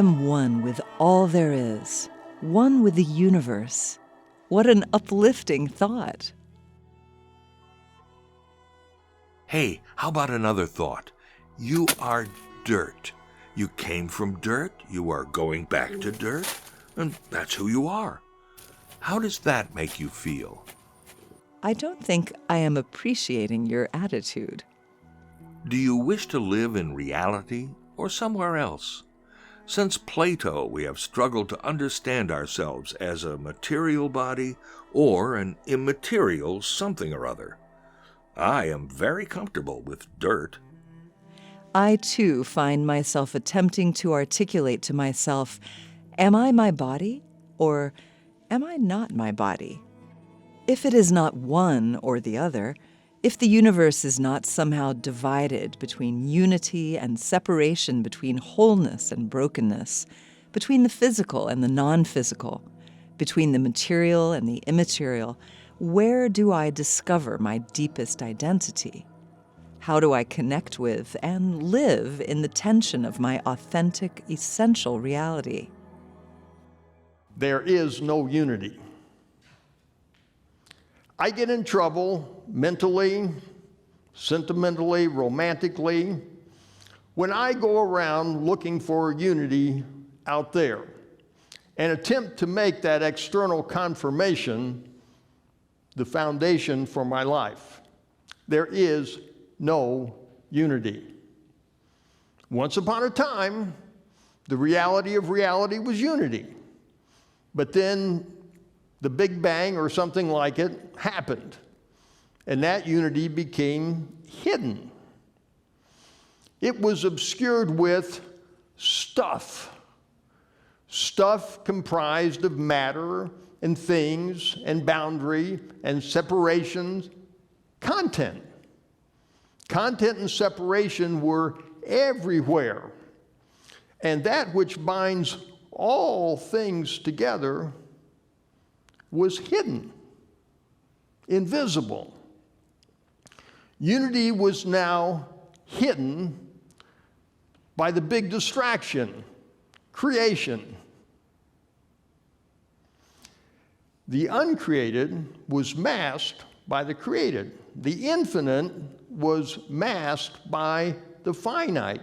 am one with all there is, one with the universe. What an uplifting thought. Hey, how about another thought? You are dirt. You came from dirt, you are going back to dirt, and that's who you are. How does that make you feel? I don't think I am appreciating your attitude. Do you wish to live in reality or somewhere else? Since Plato, we have struggled to understand ourselves as a material body or an immaterial something or other. I am very comfortable with dirt. I, too, find myself attempting to articulate to myself, am I my body, or am I not my body? If it is not one or the other, if the universe is not somehow divided between unity and separation, between wholeness and brokenness, between the physical and the non-physical, between the material and the immaterial, where do I discover my deepest identity? How do I connect with and live in the tension of my authentic, essential reality? There is no unity. I get in trouble mentally, sentimentally, romantically, when I go around looking for unity out there and attempt to make that external confirmation the foundation for my life. There is no unity. Once upon a time, the reality of reality was unity. But then the Big Bang or something like it happened, and that unity became hidden. It was obscured with stuff comprised of matter and things and boundary and separations, content. Content and separation were everywhere. And that which binds all things together was hidden, invisible. Unity was now hidden by the big distraction, creation. The uncreated was masked by the created. The infinite was masked by the finite.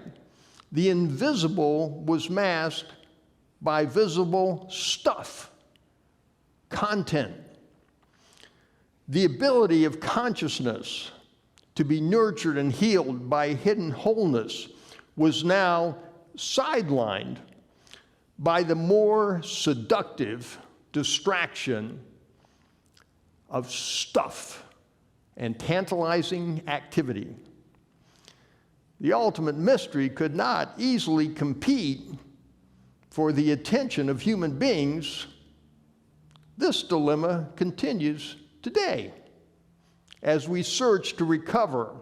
The invisible was masked by visible stuff, content. The ability of consciousness to be nurtured and healed by hidden wholeness was now sidelined by the more seductive distraction of stuff and tantalizing activity. The ultimate mystery could not easily compete for the attention of human beings. This dilemma continues today as we search to recover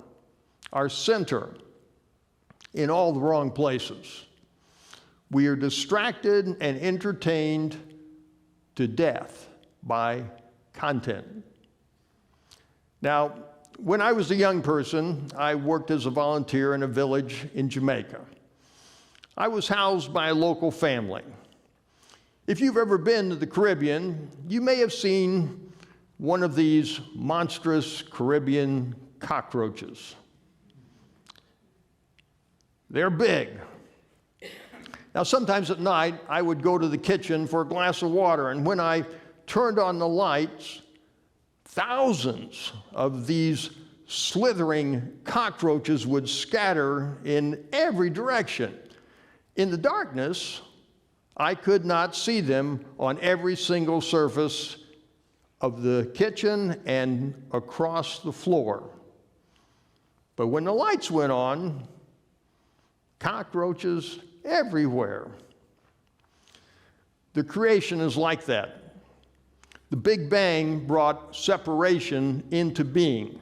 our center in all the wrong places. We are distracted and entertained to death by content. Now, when I was a young person, I worked as a volunteer in a village in Jamaica. I was housed by a local family. If you've ever been to the Caribbean, you may have seen one of these monstrous Caribbean cockroaches. They're big. Now, sometimes at night, I would go to the kitchen for a glass of water, and when I turned on the lights, thousands of these slithering cockroaches would scatter in every direction. In the darkness, I could not see them on every single surface of the kitchen and across the floor. But when the lights went on, cockroaches everywhere. The creation is like that. The Big Bang brought separation into being.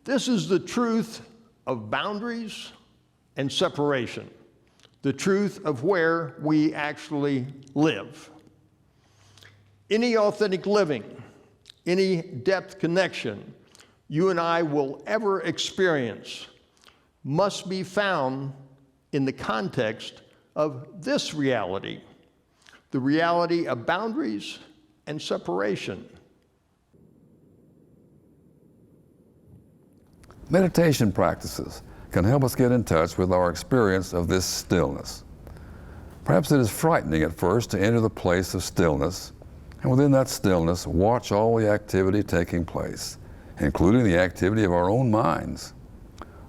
This is the truth of boundaries and separation, the truth of where we actually live. Any authentic living, any depth connection you and I will ever experience must be found in the context of this reality, the reality of boundaries and separation. Meditation practices can help us get in touch with our experience of this stillness. Perhaps it is frightening at first to enter the place of stillness, and within that stillness, watch all the activity taking place, including the activity of our own minds.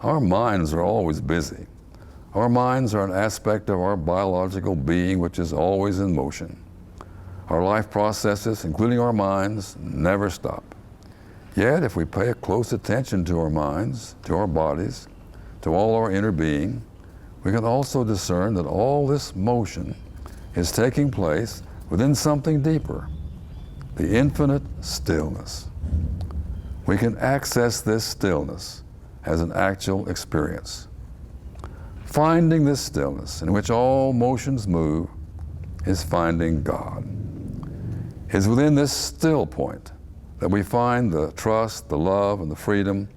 Our minds are always busy. Our minds are an aspect of our biological being which is always in motion. Our life processes, including our minds, never stop. Yet, if we pay a close attention to our minds, to our bodies, to all our inner being, we can also discern that all this motion is taking place within something deeper, the infinite stillness. We can access this stillness as an actual experience. Finding this stillness in which all motions move is finding God. It's within this still point that we find the trust, the love, and the freedom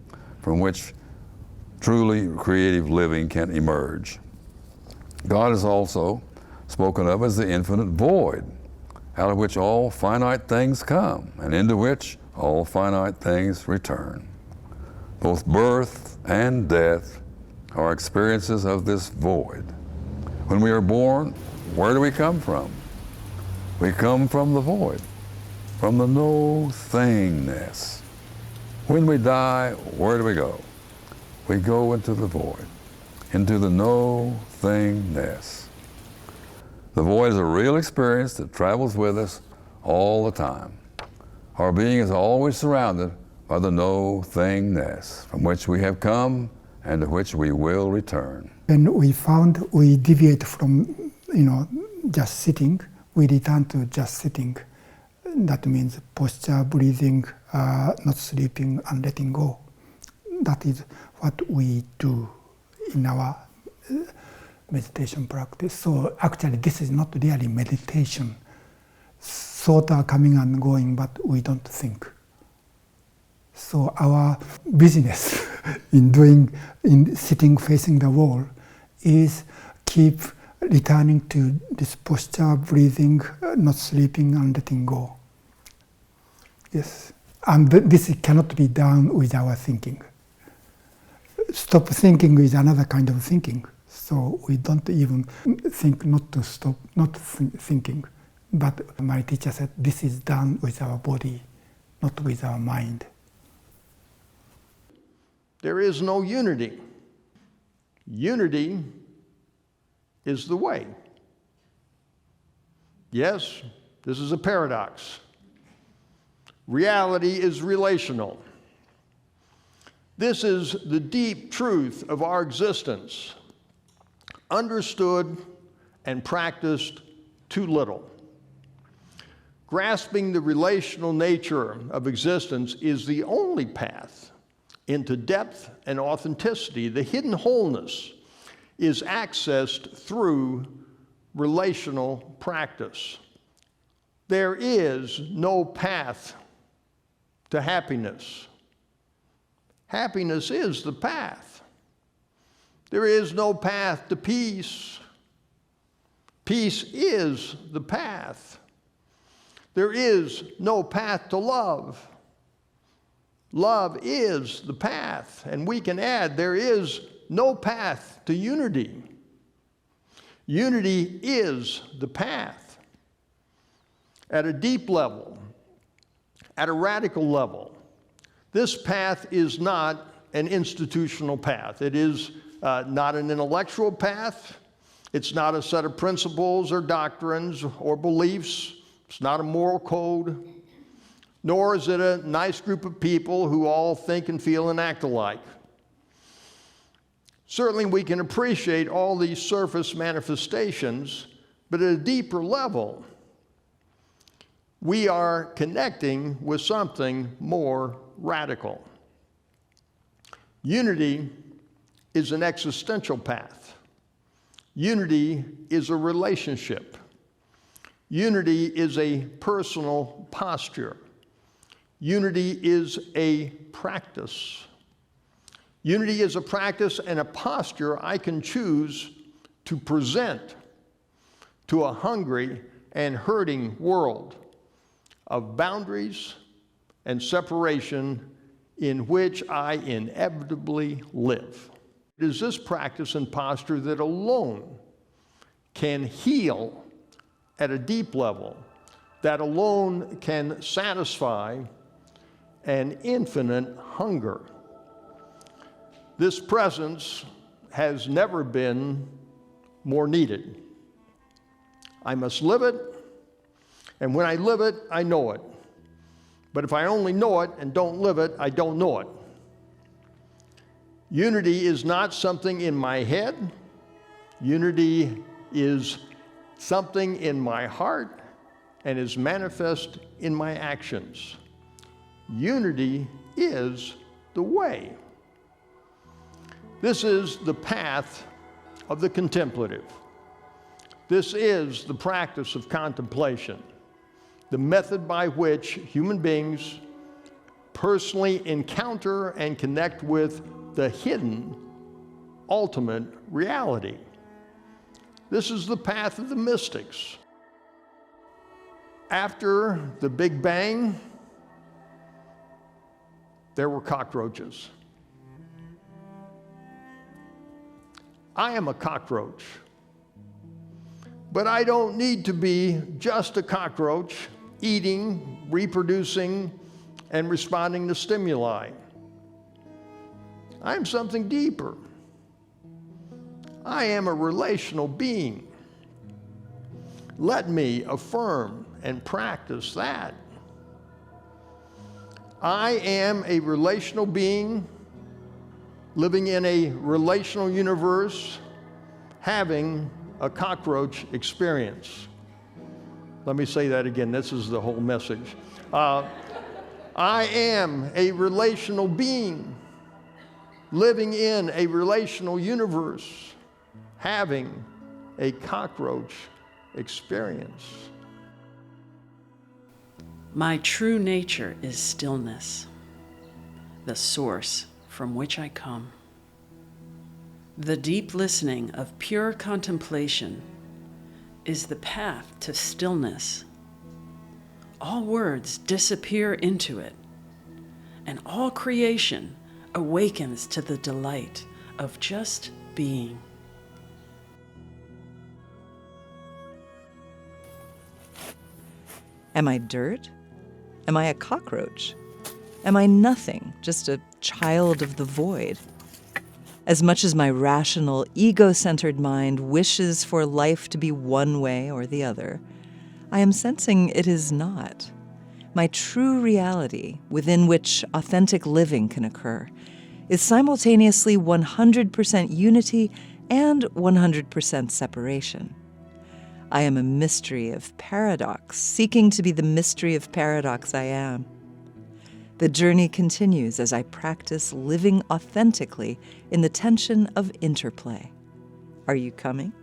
from which truly creative living can emerge. God is also spoken of as the infinite void, out of which all finite things come, and into which all finite things return. Both birth and death are experiences of this void. When we are born, where do we come from? We come from the void, from the no-thingness. When we die, where do we go? We go into the void, into the no-thingness. The void is a real experience that travels with us all the time. Our being is always surrounded by the no-thingness, from which we have come and to which we will return. When we found we deviate from, just sitting, we return to just sitting. That means posture, breathing, not sleeping, and letting go. That is what we do in our meditation practice. So actually, this is not really meditation. Thoughts are coming and going, but we don't think. So our business in sitting facing the wall is keep returning to this posture, breathing, not sleeping, and letting go. Yes, and this cannot be done with our thinking. Stop thinking is another kind of thinking. So we don't even think not to stop, not thinking. But my teacher said this is done with our body, not with our mind. There is no unity. Unity is the way. Yes, this is a paradox. Reality is relational. This is the deep truth of our existence, understood and practiced too little. Grasping the relational nature of existence is the only path into depth and authenticity. The hidden wholeness is accessed through relational practice. There is no path to happiness. Happiness is the path. There is no path to peace. Peace is the path. There is no path to love. Love is the path. And we can add, there is no path to unity. Unity is the path. At a deep level, at a radical level, this path is not an institutional path. It is not an intellectual path. It's not a set of principles or doctrines or beliefs. It's not a moral code. Nor is it a nice group of people who all think and feel and act alike. Certainly we can appreciate all these surface manifestations, but at a deeper level, we are connecting with something more radical. Unity is an existential path. Unity is a relationship. Unity is a personal posture. Unity is a practice. Unity is a practice and a posture I can choose to present to a hungry and hurting world of boundaries and separation in which I inevitably live. It is this practice and posture that alone can heal at a deep level, that alone can satisfy an infinite hunger. This presence has never been more needed. I must live it, and when I live it, I know it. But if I only know it and don't live it, I don't know it. Unity is not something in my head. Unity is something in my heart and is manifest in my actions. Unity is the way. This is the path of the contemplative. This is the practice of contemplation, the method by which human beings personally encounter and connect with the hidden ultimate reality. This is the path of the mystics. After the Big Bang, there were cockroaches. I am a cockroach, but I don't need to be just a cockroach, eating, reproducing, and responding to stimuli. I'm something deeper. I am a relational being. Let me affirm and practice that. I am a relational being living in a relational universe, having a cockroach experience. Let me say that again. This is the whole message. I am a relational being living in a relational universe, having a cockroach experience. My true nature is stillness, the source from which I come. The deep listening of pure contemplation is the path to stillness. All words disappear into it, and all creation awakens to the delight of just being. Am I dirt? Am I a cockroach? Am I nothing, just a child of the void? As much as my rational, ego-centered mind wishes for life to be one way or the other, I am sensing it is not. My true reality, within which authentic living can occur, is simultaneously 100% unity and 100% separation. I am a mystery of paradox, seeking to be the mystery of paradox I am. The journey continues as I practice living authentically in the tension of interplay. Are you coming?